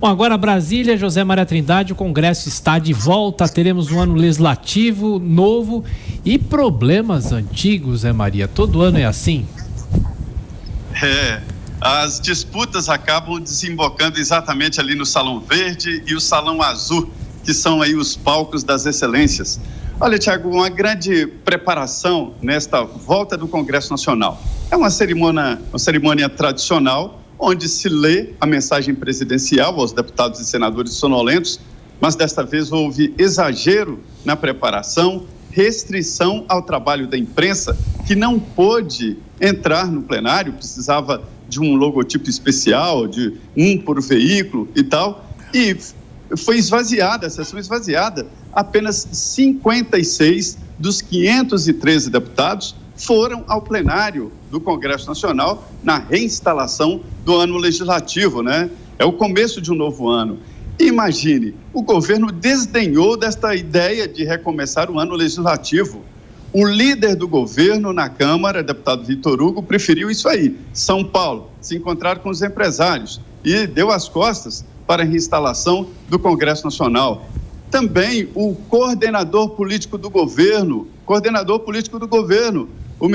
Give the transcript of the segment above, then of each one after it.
Bom, agora Brasília, José Maria Trindade, o Congresso está de volta, teremos um ano legislativo novo e problemas antigos, Maria? Todo ano é assim? As disputas acabam desembocando exatamente ali no Salão Verde e o Salão Azul, que são aí os palcos das excelências. Olha, Tiago, uma grande preparação nesta volta do Congresso Nacional. É uma cerimônia tradicional, onde se lê a mensagem presidencial aos deputados e senadores sonolentos, mas desta vez houve exagero na preparação, restrição ao trabalho da imprensa, que não pôde entrar no plenário, precisava de um logotipo especial, de um por veículo e tal, e foi esvaziada, a sessão esvaziada. Apenas 56 dos 513 deputados foram ao plenário do Congresso Nacional na reinstalação do ano legislativo, né? É o começo de um novo ano. Imagine, o governo desdenhou desta ideia de recomeçar o ano legislativo. O líder do governo na Câmara, deputado Vitor Hugo, preferiu isso aí, São Paulo, se encontrar com os empresários e deu as costas para a reinstalação do Congresso Nacional. Também o coordenador político do governo, o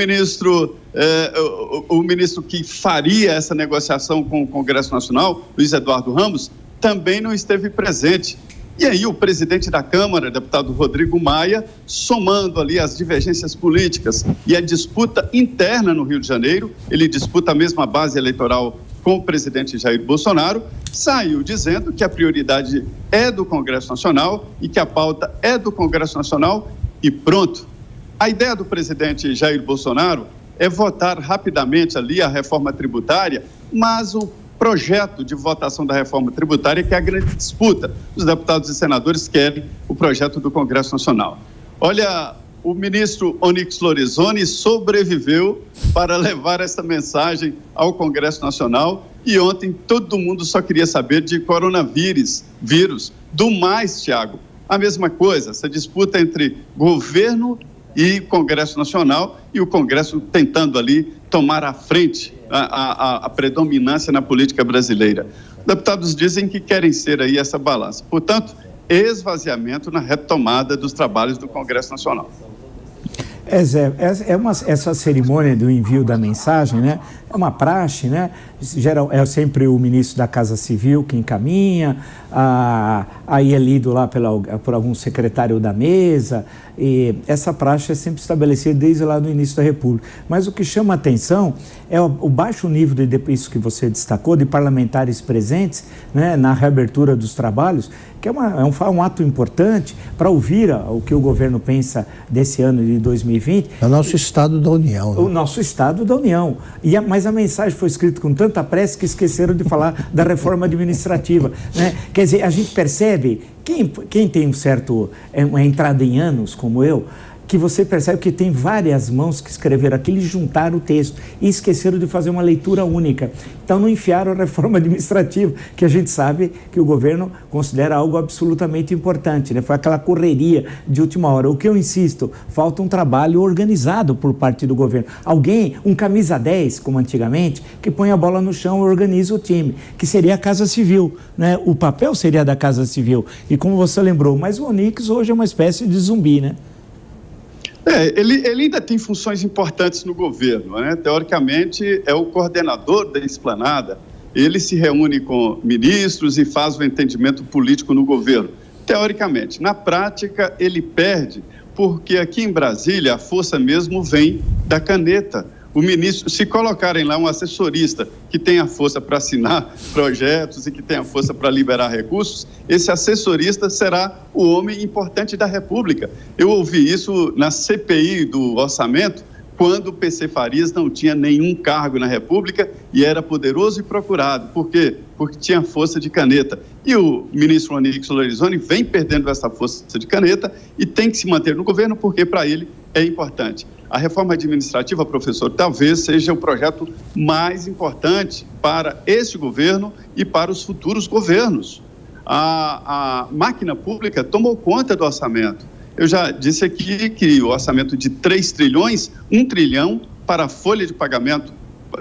ministro que faria essa negociação com o Congresso Nacional, Luiz Eduardo Ramos, também não esteve presente. E aí o presidente da Câmara, deputado Rodrigo Maia, somando ali as divergências políticas e a disputa interna no Rio de Janeiro, ele disputa a mesma base eleitoral com o presidente Jair Bolsonaro, saiu dizendo que a prioridade é do Congresso Nacional e que a pauta é do Congresso Nacional e pronto. A ideia do presidente Jair Bolsonaro é votar rapidamente ali a reforma tributária, mas o projeto de votação da reforma tributária que é a grande disputa. Os deputados e senadores querem o projeto do Congresso Nacional. Olha, o ministro Onyx Lorenzoni sobreviveu para levar essa mensagem ao Congresso Nacional e ontem todo mundo só queria saber de coronavírus. Do mais, Tiago, a mesma coisa, essa disputa entre governo e Congresso Nacional e o Congresso tentando ali tomar à frente a predominância na política brasileira. Deputados dizem que querem ser aí essa balança. Portanto, esvaziamento na retomada dos trabalhos do Congresso Nacional. Zé, essa cerimônia do envio da mensagem, né, é uma praxe, né? É sempre o ministro da Casa Civil que encaminha, aí é lido lá por algum secretário da mesa, e essa praxe é sempre estabelecida desde lá no início da República. Mas o que chama a atenção é o baixo nível isso que você destacou, de parlamentares presentes, né, na reabertura dos trabalhos, que é um ato importante para ouvir o que o governo pensa desse ano de 2020. É o nosso Estado da União. Né? O nosso Estado da União. Mas a mensagem foi escrita com tanta pressa que esqueceram de falar da reforma administrativa. Né? Quer dizer, a gente percebe, quem tem uma entrada em anos como eu, que você percebe que tem várias mãos que escreveram aquilo e juntaram o texto e esqueceram de fazer uma leitura única. Então não enfiaram a reforma administrativa, que a gente sabe que o governo considera algo absolutamente importante, né? Foi aquela correria de última hora. O que eu insisto, falta um trabalho organizado por parte do governo. Alguém, um camisa 10, como antigamente, que põe a bola no chão e organiza o time, que seria a Casa Civil, né? O papel seria da Casa Civil. E como você lembrou, mas o Onyx hoje é uma espécie de zumbi, né? Ele ainda tem funções importantes no governo, né? Teoricamente, é o coordenador da esplanada. Ele se reúne com ministros e faz o entendimento político no governo. Teoricamente. Na prática, ele perde, porque aqui em Brasília, a força mesmo vem da caneta. O ministro, se colocarem lá um assessorista que tenha força para assinar projetos e que tenha força para liberar recursos, esse assessorista será o homem importante da República. Eu ouvi isso na CPI do orçamento, quando o PC Farias não tinha nenhum cargo na República e era poderoso e procurado. Por quê? Porque tinha força de caneta. E o ministro Onyx Lorenzoni vem perdendo essa força de caneta e tem que se manter no governo porque para ele é importante. A reforma administrativa, professor, talvez seja o projeto mais importante para este governo e para os futuros governos. A máquina pública tomou conta do orçamento. Eu já disse aqui que o orçamento de 3 trilhões, 1 trilhão para a folha de pagamento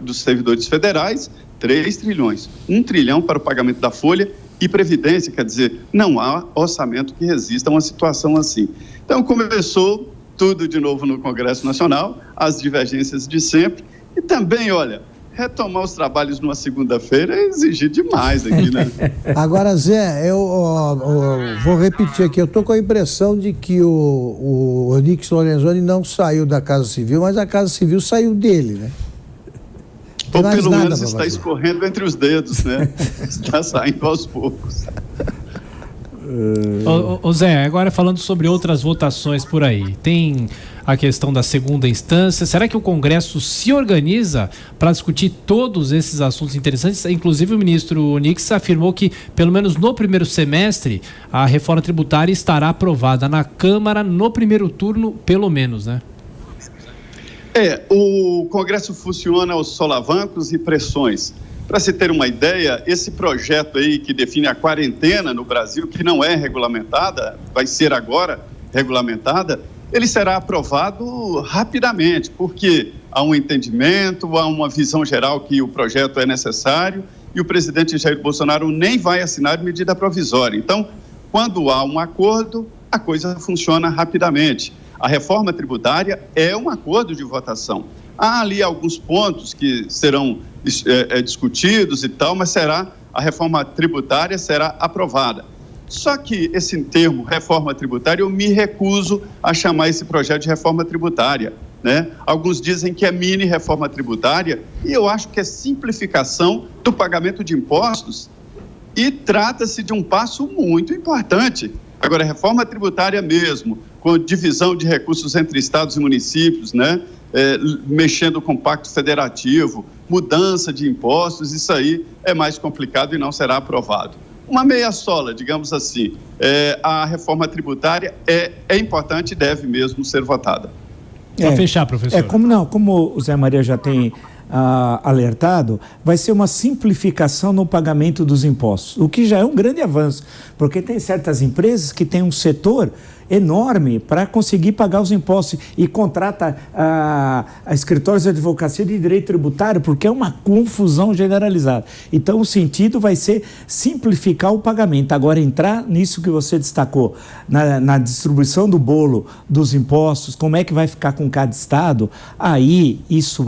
dos servidores federais, 3 trilhões, 1 trilhão para o pagamento da folha e Previdência, quer dizer, não há orçamento que resista a uma situação assim. Então, começou tudo de novo no Congresso Nacional, as divergências de sempre, e também, olha, retomar os trabalhos numa segunda-feira é exigir demais aqui, né? Agora, Zé, eu vou repetir aqui, eu estou com a impressão de que o Onyx Lorenzoni não saiu da Casa Civil, mas a Casa Civil saiu dele, né? Ou pelo menos está escorrendo entre os dedos, né? Está saindo aos poucos. Ô Zé, agora falando sobre outras votações por aí, tem a questão da segunda instância. Será que o Congresso se organiza para discutir todos esses assuntos interessantes? Inclusive o ministro Onyx afirmou que pelo menos no primeiro semestre a reforma tributária estará aprovada na Câmara no primeiro turno, pelo menos, né? O Congresso funciona aos solavancos e pressões. Para se ter uma ideia, esse projeto aí que define a quarentena no Brasil, que não é regulamentada, vai ser agora regulamentada, ele será aprovado rapidamente, porque há um entendimento, há uma visão geral que o projeto é necessário e o presidente Jair Bolsonaro nem vai assinar medida provisória. Então, quando há um acordo, a coisa funciona rapidamente. A reforma tributária é um acordo de votação. Há ali alguns pontos que serão discutidos e tal, mas a reforma tributária será aprovada. Só que esse termo reforma tributária, eu me recuso a chamar esse projeto de reforma tributária, né? Alguns dizem que é mini reforma tributária e eu acho que é simplificação do pagamento de impostos e trata-se de um passo muito importante. Agora, reforma tributária mesmo, com divisão de recursos entre estados e municípios, né? Mexendo com o Pacto Federativo, mudança de impostos, isso aí é mais complicado e não será aprovado. Uma meia sola, digamos assim, a reforma tributária é importante e deve mesmo ser votada. Para fechar, professor. Como o Zé Maria já tem alertado, vai ser uma simplificação no pagamento dos impostos, o que já é um grande avanço, porque tem certas empresas que têm um setor enorme para conseguir pagar os impostos e contrata a escritórios de advocacia de direito tributário, porque é uma confusão generalizada. Então, o sentido vai ser simplificar o pagamento. Agora, entrar nisso que você destacou, na distribuição do bolo dos impostos, como é que vai ficar com cada estado, aí isso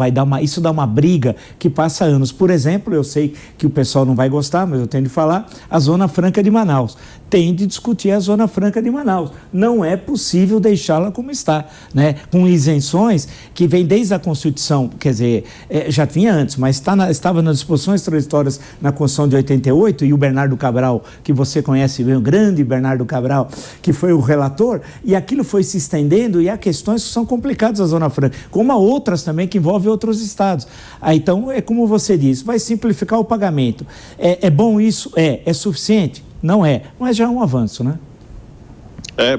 dá uma briga que passa anos. Por exemplo, eu sei que o pessoal não vai gostar, mas eu tenho de falar, a Zona Franca de Manaus. Tem de discutir a Zona Franca de Manaus. Não é possível deixá-la como está, né? Com isenções que vem desde a Constituição, quer dizer, já tinha antes, mas estava nas disposições transitórias na Constituição de 88, e o Bernardo Cabral, que você conhece bem, o grande Bernardo Cabral, que foi o relator, e aquilo foi se estendendo, e há questões que são complicadas da Zona Franca, como há outras também que envolvem outros estados. Então, é como você disse, vai simplificar o pagamento. É bom isso? É suficiente? Não é, mas já é um avanço, né?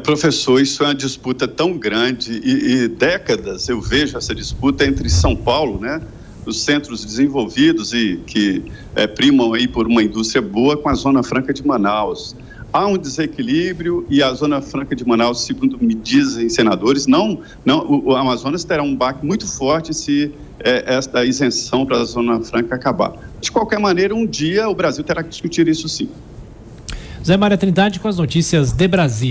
Professor, isso é uma disputa tão grande e décadas eu vejo essa disputa entre São Paulo, né, os centros desenvolvidos e que primam aí por uma indústria boa, com a Zona Franca de Manaus. Há um desequilíbrio e a Zona Franca de Manaus, segundo me dizem senadores, o Amazonas terá um baque muito forte se esta isenção para a Zona Franca acabar. De qualquer maneira, um dia o Brasil terá que discutir isso sim. Zé Maria Trindade com as notícias de Brasília.